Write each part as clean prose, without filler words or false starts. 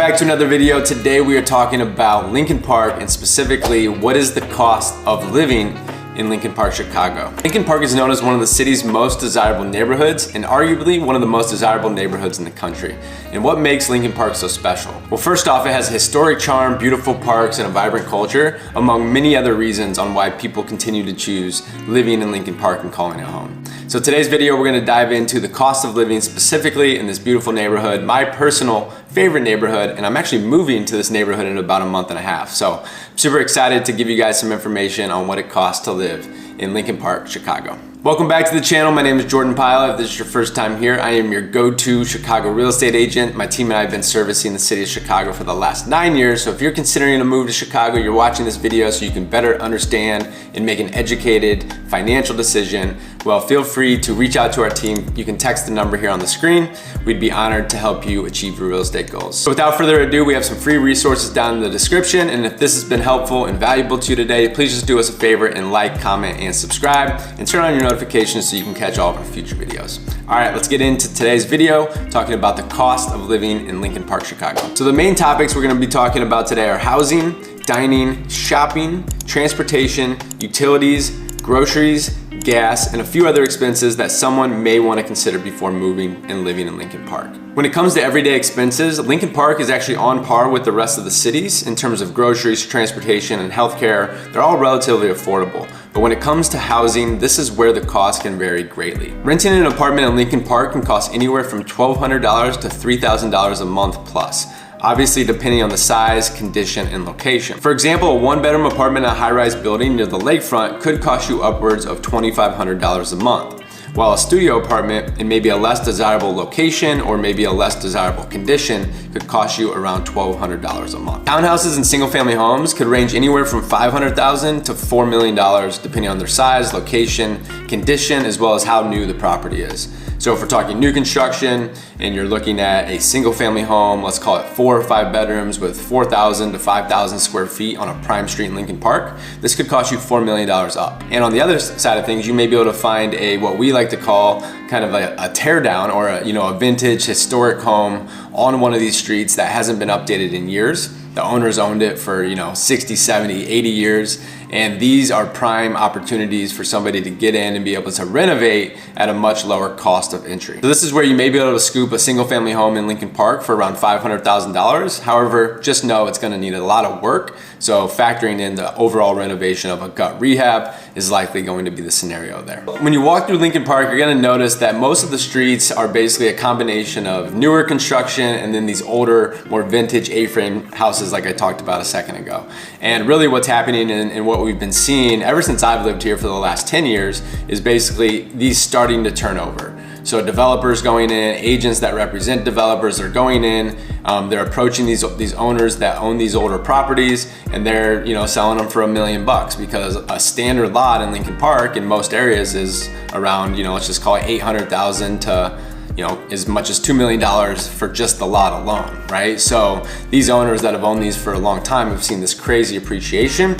back to another video. Today we are talking about Lincoln Park and specifically what is the cost of living in Lincoln Park, Chicago. Lincoln Park is known as one of the city's most desirable neighborhoods and arguably one of the most desirable neighborhoods in the country. And what makes Lincoln Park so special? Well, first off, it has a historic charm, beautiful parks, and a vibrant culture, among many other reasons on why people continue to choose living in Lincoln Park and calling it home. So today's video, we're gonna dive into the cost of living specifically in this beautiful neighborhood, my personal favorite neighborhood, and I'm actually moving to this neighborhood in about a month and a half. So I'm super excited to give you guys some information on what it costs to live in Lincoln Park, Chicago. Welcome back to the channel. My name is Jordan Pyle. If this is your first time here, I am your go-to Chicago real estate agent. My team and I have been servicing the city of Chicago for the last 9 years. So if you're considering a move to Chicago, you're watching this video so you can better understand and make an educated financial decision, well, feel free to reach out to our team. You can text the number here on the screen. We'd be honored to help you achieve your real estate goals. So without further ado, we have some free resources down in the description. And if this has been helpful and valuable to you today, please just do us a favor and like, comment, and subscribe, and turn on your notifications so you can catch all of our future videos. All right, let's get into today's video, talking about the cost of living in Lincoln Park, Chicago. So the main topics we're gonna be talking about today are housing, dining, shopping, transportation, utilities, groceries, gas, and a few other expenses that someone may want to consider before moving and living in Lincoln Park. When it comes to everyday expenses, Lincoln Park is actually on par with the rest of the cities in terms of groceries, transportation, and healthcare. They're all relatively affordable. But when it comes to housing, this is where the cost can vary greatly. Renting an apartment in Lincoln Park can cost anywhere from $1,200 to $3,000 a month plus, obviously depending on the size, condition, and location. For example, a one-bedroom apartment in a high-rise building near the lakefront could cost you upwards of $2,500 a month, while a studio apartment in maybe a less desirable location or maybe a less desirable condition could cost you around $1,200 a month. Townhouses and single-family homes could range anywhere from $500,000 to $4 million depending on their size, location, condition, as well as how new the property is. So if we're talking new construction and you're looking at a single family home, let's call it 4 or 5 bedrooms with 4,000 to 5,000 square feet on a prime street in Lincoln Park, this could cost you $4 million up. And on the other side of things, you may be able to find what we like to call kind of a tear down or a vintage historic home on one of these streets that hasn't been updated in years. The owners owned it for 60, 70, 80 years. And these are prime opportunities for somebody to get in and be able to renovate at a much lower cost of entry. So this is where you may be able to scoop a single family home in Lincoln Park for around $500,000. However, just know it's gonna need a lot of work. So factoring in the overall renovation of a gut rehab is likely going to be the scenario there. When you walk through Lincoln Park, you're gonna notice that most of the streets are basically a combination of newer construction and then these older, more vintage A-frame houses like I talked about a second ago. And really what's happening and what we've been seeing ever since I've lived here for the last 10 years is basically these starting to turn over. So developers going in, agents that represent developers are going in, they're approaching these owners that own these older properties, and they're selling them for $1 million because a standard lot in Lincoln Park in most areas is around let's just call it $800,000 to as much as $2 million for just the lot alone, right? So these owners that have owned these for a long time have seen this crazy appreciation.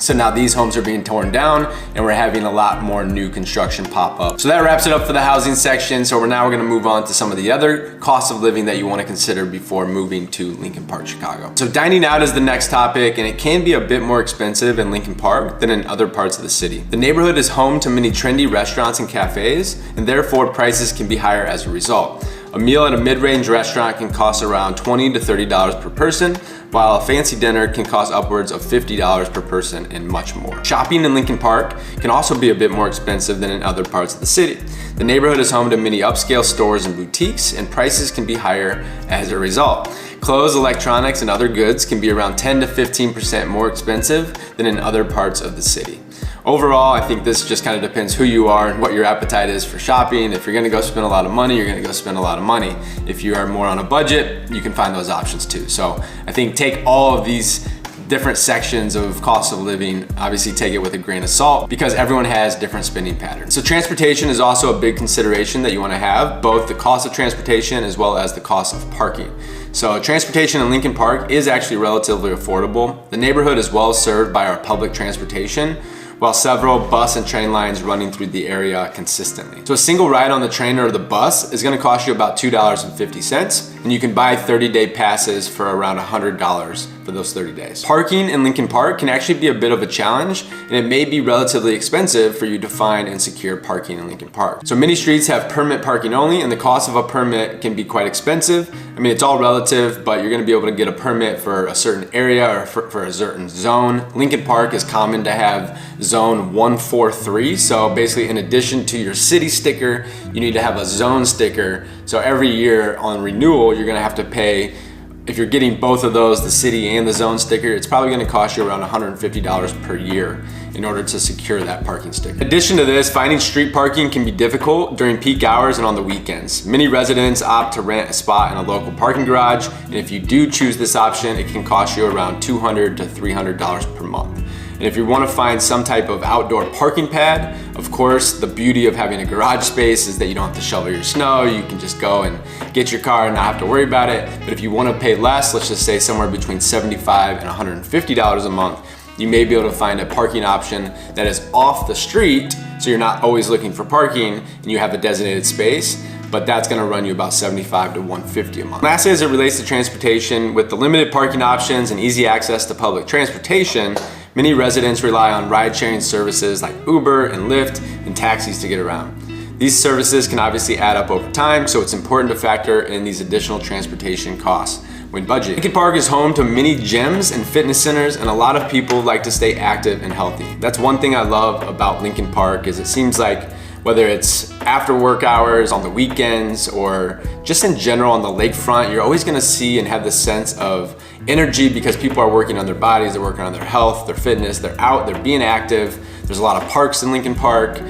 So now these homes are being torn down and we're having a lot more new construction pop up. So that wraps it up for the housing section. So we're gonna move on to some of the other costs of living that you wanna consider before moving to Lincoln Park, Chicago. So dining out is the next topic, and it can be a bit more expensive in Lincoln Park than in other parts of the city. The neighborhood is home to many trendy restaurants and cafes, and therefore prices can be higher as a result. A meal at a mid-range restaurant can cost around $20 to $30 per person, while a fancy dinner can cost upwards of $50 per person and much more. Shopping in Lincoln Park can also be a bit more expensive than in other parts of the city. The neighborhood is home to many upscale stores and boutiques, and prices can be higher as a result. Clothes, electronics, and other goods can be around 10 to 15% more expensive than in other parts of the city. Overall, I think this just kind of depends who you are and what your appetite is for shopping. If you're gonna go spend a lot of money, you're gonna go spend a lot of money. If you are more on a budget, you can find those options too. So I think take all of these different sections of cost of living, obviously take it with a grain of salt because everyone has different spending patterns. So transportation is also a big consideration that you wanna have, both the cost of transportation as well as the cost of parking. So transportation in Lincoln Park is actually relatively affordable. The neighborhood is well served by our public transportation, while several bus and train lines running through the area consistently. So a single ride on the train or the bus is gonna cost you about $2.50. and you can buy 30-day passes for around $100 for those 30 days. Parking in Lincoln Park can actually be a bit of a challenge, and it may be relatively expensive for you to find and secure parking in Lincoln Park. So many streets have permit parking only, and the cost of a permit can be quite expensive. I mean, it's all relative, but you're gonna be able to get a permit for a certain area or for a certain zone. Lincoln Park is common to have zone 143. So basically, in addition to your city sticker, you need to have a zone sticker. So every year on renewal, you're gonna have to pay. If you're getting both of those, the city and the zone sticker, it's probably gonna cost you around $150 per year in order to secure that parking sticker. In addition to this, finding street parking can be difficult during peak hours and on the weekends. Many residents opt to rent a spot in a local parking garage, and if you do choose this option, it can cost you around $200 to $300 per month. And if you want to find some type of outdoor parking pad, of course, the beauty of having a garage space is that you don't have to shovel your snow. You can just go and get your car and not have to worry about it. But if you want to pay less, let's just say somewhere between $75 and $150 a month, you may be able to find a parking option that is off the street, so you're not always looking for parking and you have a designated space. But that's gonna run you about $75 to $150 a month. Lastly, as it relates to transportation, with the limited parking options and easy access to public transportation, many residents rely on ride-sharing services like Uber and Lyft and taxis to get around. These services can obviously add up over time, so it's important to factor in these additional transportation costs when budgeting. Lincoln Park is home to many gyms and fitness centers, and a lot of people like to stay active and healthy. That's one thing I love about Lincoln Park, is it seems like whether it's after work hours, on the weekends, or just in general on the lakefront, you're always gonna see and have this sense of energy because people are working on their bodies, they're working on their health, their fitness, they're out, they're being active. There's a lot of parks in Lincoln Park,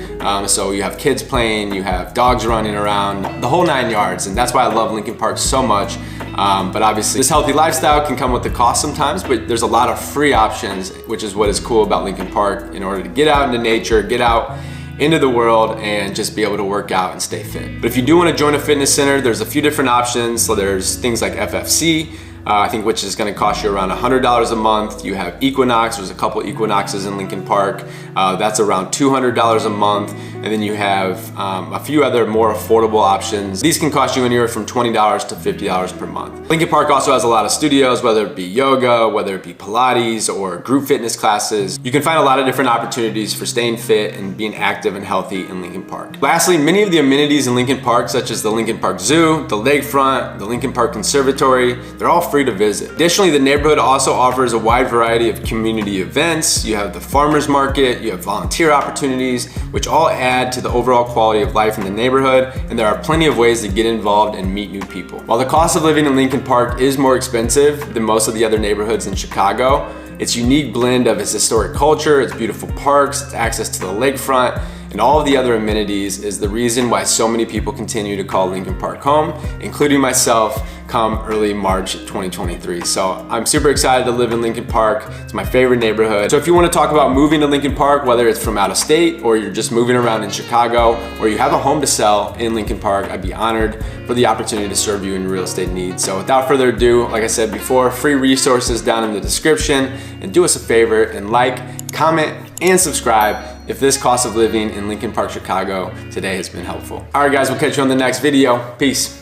so you have kids playing, you have dogs running around, the whole 9 yards, and that's why I love Lincoln Park so much. But obviously, this healthy lifestyle can come with the cost sometimes, but there's a lot of free options, which is what is cool about Lincoln Park, in order to get out into nature, get out into the world and just be able to work out and stay fit. But if you do want to join a fitness center, there's a few different options. So there's things like FFC, I think, which is going to cost you around $100 a month. You have Equinox, there's a couple Equinoxes in Lincoln Park. That's around $200 a month. And then you have a few other more affordable options. These can cost you anywhere from $20 to $50 per month. Lincoln Park also has a lot of studios, whether it be yoga, whether it be Pilates or group fitness classes. You can find a lot of different opportunities for staying fit and being active and healthy in Lincoln Park. Lastly, many of the amenities in Lincoln Park, such as the Lincoln Park Zoo, the lakefront, the Lincoln Park Conservatory, they're all free to visit. Additionally, the neighborhood also offers a wide variety of community events. You have the farmers market, you have volunteer opportunities, which all add to the overall quality of life in the neighborhood, and there are plenty of ways to get involved and meet new people. While the cost of living in Lincoln Park is more expensive than most of the other neighborhoods in Chicago, its unique blend of its historic culture, its beautiful parks, its access to the lakefront, and all of the other amenities is the reason why so many people continue to call Lincoln Park home, including myself, come early March 2023. So I'm super excited to live in Lincoln Park. It's my favorite neighborhood. So if you want to talk about moving to Lincoln Park, whether it's from out of state or you're just moving around in Chicago or you have a home to sell in Lincoln Park, I'd be honored for the opportunity to serve you in your real estate needs. So without further ado, like I said before, free resources down in the description, and do us a favor and like, comment, and subscribe if this cost of living in Lincoln Park, Chicago today has been helpful. All right, guys, we'll catch you on the next video. Peace.